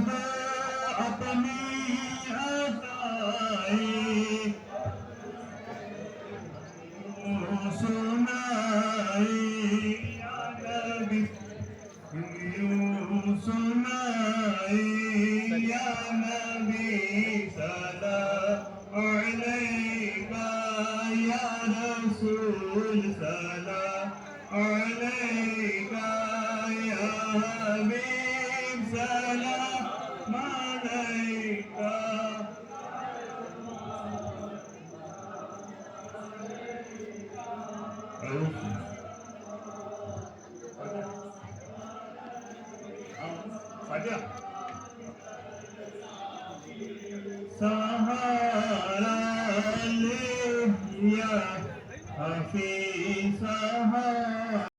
जब अपनी अताएं सुनाए या नबी यूं सुनाए या नबी सलाम अलैका या रसूल सलाम अलैका या हबीब सलाम अलैका सहारा ले या हफीज सहारा